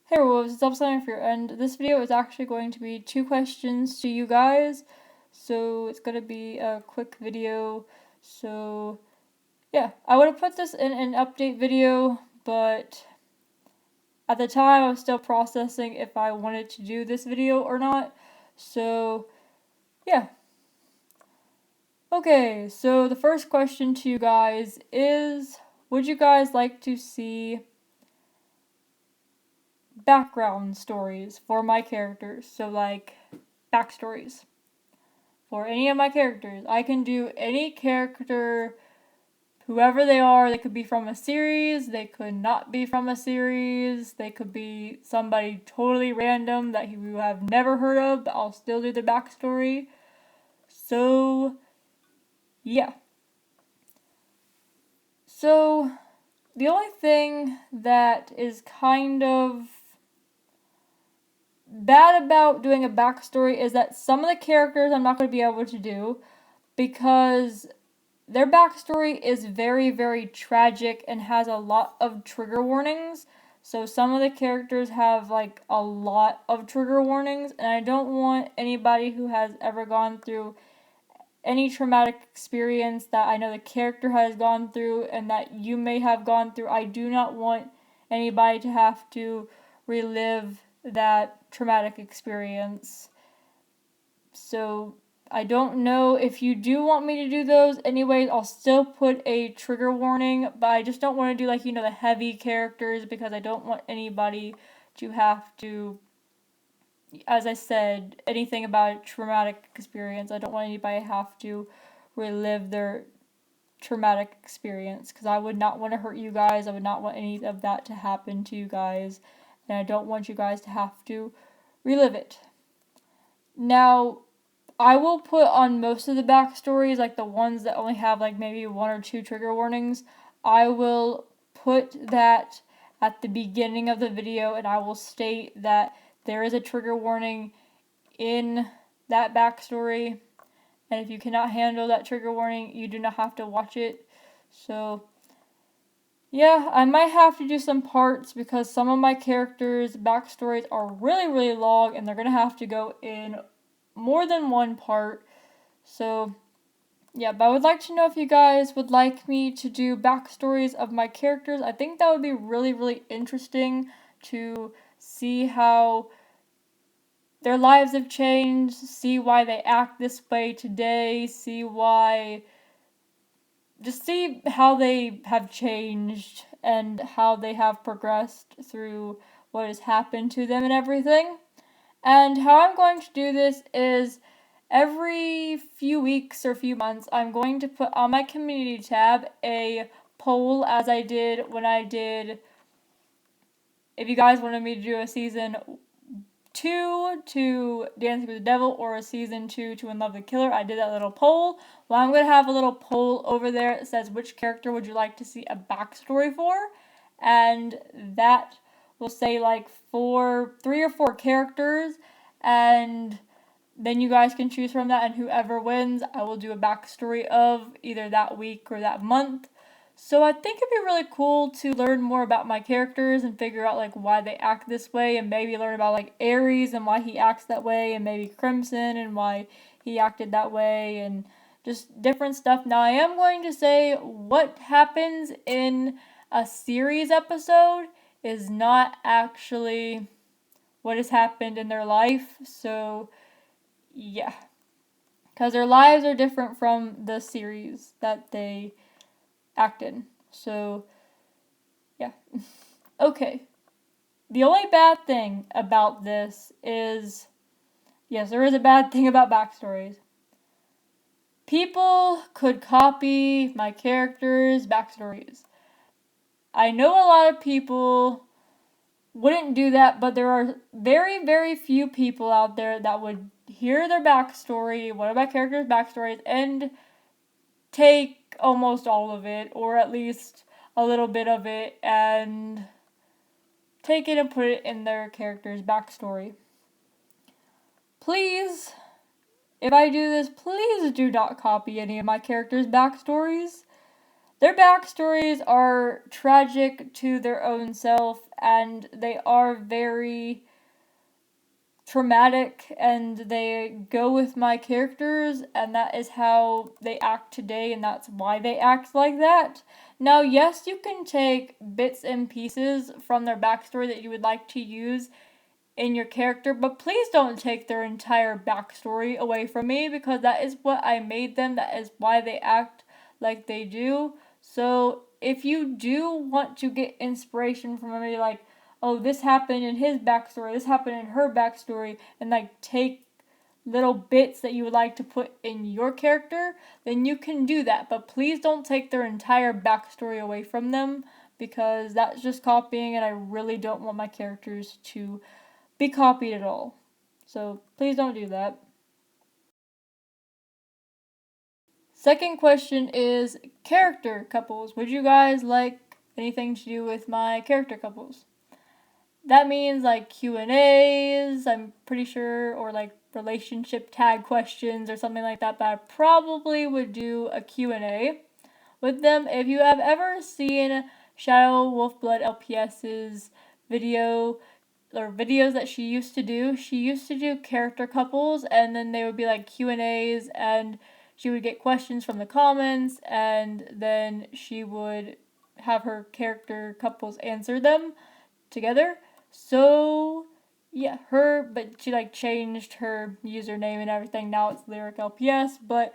Hey Werewolves, it's Upside for your end. This video is actually going to be 2 questions to you guys, so it's going to be a quick video. So yeah, I would have put this in an update video, but at the time I was still processing if I wanted to do this video or not. So yeah. Okay, so the first question to you guys is, would you guys like to see background stories for my characters? So like backstories for any of my characters. I can do any character, whoever they are. They could be from a series, they could not be from a series, they could be somebody totally random that you have never heard of, but I'll still do the backstory. So yeah. So the only thing that is kind of bad about doing a backstory is that some of the characters I'm not going to be able to do because their backstory is very, very tragic and has a lot of trigger warnings. So some of the characters have like a lot of trigger warnings, and I don't want anybody who has ever gone through any traumatic experience that I know the character has gone through and that you may have gone through. I do not want anybody to have to relive that traumatic experience. So I don't know if you do want me to do those. Anyways, I'll still put a trigger warning, but I just don't want to do like, the heavy characters because I don't want anybody to have to, as I said, anything about a traumatic experience. I don't want anybody to have to relive their traumatic experience because I would not want to hurt you guys. I would not want any of that to happen to you guys, and I don't want you guys to have to relive it. Now, I will put on most of the backstories, like the ones that only have like maybe 1 or 2 trigger warnings, I will put that at the beginning of the video and I will state that there is a trigger warning in that backstory, and if you cannot handle that trigger warning, you do not have to watch it. So yeah, I might have to do some parts because some of my characters' backstories are really, really long and they're going to have to go in more than one part. So yeah, but I would like to know if you guys would like me to do backstories of my characters. I think that would be really, really interesting to see how their lives have changed, see why they act this way today, see how they have changed and how they have progressed through what has happened to them and everything. And how I'm going to do this is every few weeks or few months, I'm going to put on my community tab a poll as I did when I did, if you guys wanted me to do a season 2 to Dancing with the Devil or a season 2 to In Love with the Killer. I did that little poll. Well, I'm going to have a little poll over there that says which character would you like to see a backstory for, and that will say like 3 or 4 characters, and then you guys can choose from that, and whoever wins, I will do a backstory of either that week or that month. So I think it'd be really cool to learn more about my characters and figure out like why they act this way, and maybe learn about like Aries and why he acts that way, and maybe Crimson and why he acted that way, and just different stuff. Now I am going to say what happens in a series episode is not actually what has happened in their life. So yeah, because their lives are different from the series that they act in. So yeah. Okay. The only bad thing about this is, yes, there is a bad thing about backstories. People could copy my characters' backstories. I know a lot of people wouldn't do that, but there are very, very few people out there that would hear their backstory, one of my characters' backstories, and take almost all of it, or at least a little bit of it, and take it and put it in their character's backstory. Please, if I do this, please do not copy any of my characters' backstories. their backstories are tragic to their own self, and they are very traumatic, and they go with my characters, and that is how they act today, and that's why they act like that. Now, yes, you can take bits and pieces from their backstory that you would like to use in your character, but please don't take their entire backstory away from me, because that is what I made them. That is why they act like they do. So if you do want to get inspiration from maybe like, oh, this happened in his backstory, this happened in her backstory, and like take little bits that you would like to put in your character, then you can do that. But please don't take their entire backstory away from them, because that's just copying, and I really don't want my characters to be copied at all. So please don't do that. Second question is character couples. Would you guys like anything to do with my character couples? That means like Q&As, I'm pretty sure, or like relationship tag questions or something like that, but I probably would do a Q&A with them. If you have ever seen Shadow Wolfblood LPS's video or videos that she used to do character couples, and then they would be like Q&As, and she would get questions from the comments, and then she would have her character couples answer them together. So yeah, but she like changed her username and everything. Now it's Lyric LPS, but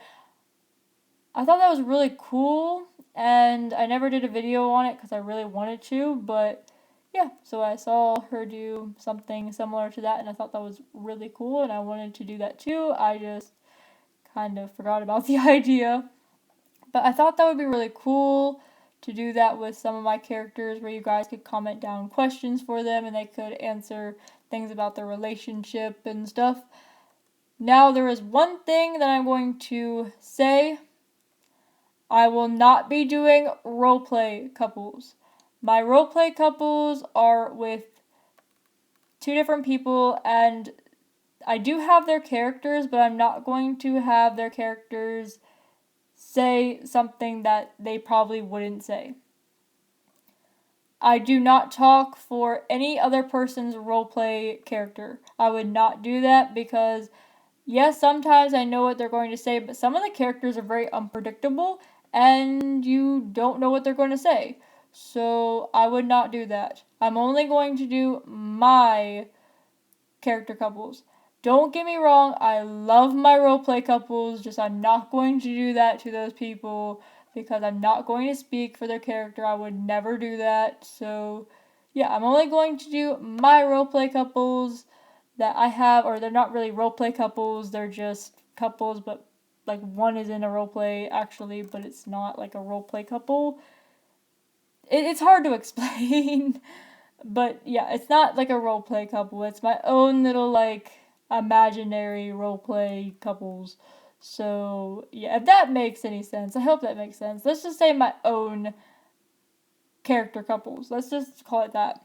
I thought that was really cool, and I never did a video on it because I really wanted to, but yeah, so I saw her do something similar to that, and I thought that was really cool, and I wanted to do that too. I just kind of forgot about the idea, but I thought that would be really cool to do that with some of my characters, where you guys could comment down questions for them, and they could answer things about their relationship and stuff. Now, there is one thing that I'm going to say. I will not be doing roleplay couples. My roleplay couples are with two different people, and I do have their characters, but I'm not going to have their characters say something that they probably wouldn't say. I do not talk for any other person's roleplay character. I would not do that because, yes, sometimes I know what they're going to say, but some of the characters are very unpredictable, and you don't know what they're going to say. So I would not do that. I'm only going to do my character couples. Don't get me wrong, I love my roleplay couples, just I'm not going to do that to those people because I'm not going to speak for their character. I would never do that. So yeah, I'm only going to do my roleplay couples that I have, or they're not really roleplay couples, they're just couples, but like one is in a roleplay actually, but it's not like a roleplay couple. It's hard to explain, but yeah, it's not like a roleplay couple. It's my own little like imaginary roleplay couples. So yeah, if that makes any sense, I hope that makes sense. Let's just say my own character couples. Let's just call it that.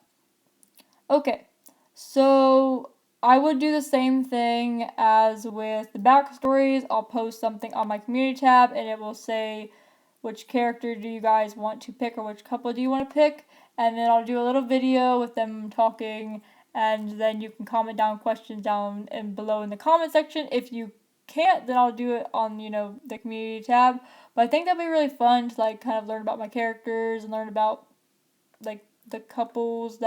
Okay, so I would do the same thing as with the backstories. I'll post something on my community tab, and it will say which character do you guys want to pick, or which couple do you want to pick, and then I'll do a little video with them talking, and then you can comment down questions down and below in the comment section. If you can't, then I'll do it on, the community tab. But I think that'd be really fun to like kind of learn about my characters and learn about like the couples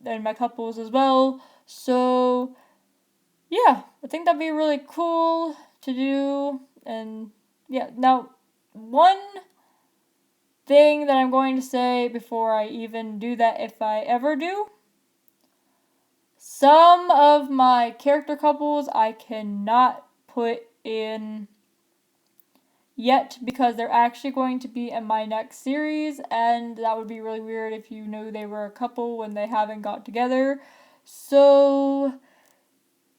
and my couples as well. So yeah, I think that'd be really cool to do. And yeah, now one thing that I'm going to say before I even do that, if I ever do, some of my character couples I cannot put in yet because they're actually going to be in my next series, and that would be really weird if you knew they were a couple when they haven't got together. So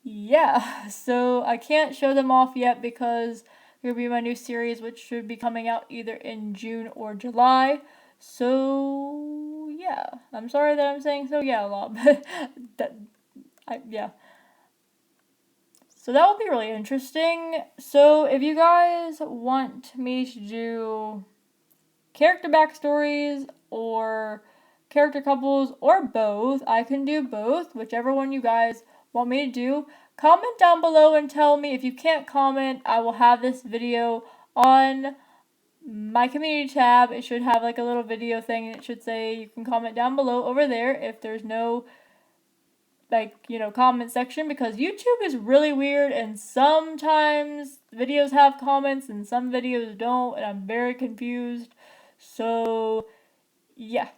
yeah, so I can't show them off yet because it'll be my new series, which should be coming out either in June or July. So yeah, I'm sorry that I'm saying so yeah a lot, but yeah. So that will be really interesting. So if you guys want me to do character backstories or character couples or both. I can do both, whichever one you guys want me to do. Comment down below and tell me. If you can't comment, I will have this video on my community tab. It should have like a little video thing, and it should say you can comment down below over there if there's no comment section, because YouTube is really weird and sometimes videos have comments and some videos don't, and I'm very confused. So yeah.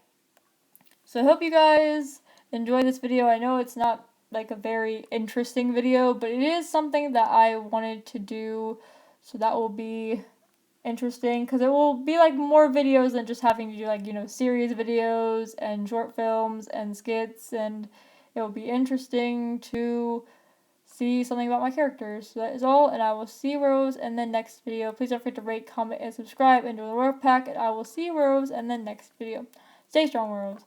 So I hope you guys enjoy this video. I know it's not like a very interesting video, but it is something that I wanted to do, so that will be interesting, because it will be like more videos than just having to do series videos and short films and skits, and it will be interesting to see something about my characters. So that is all, and I will see you werewolves in the next video. Please don't forget to rate, comment, and subscribe, and join the werewolf pack, and I will see you werewolves in the next video. Stay strong, werewolves.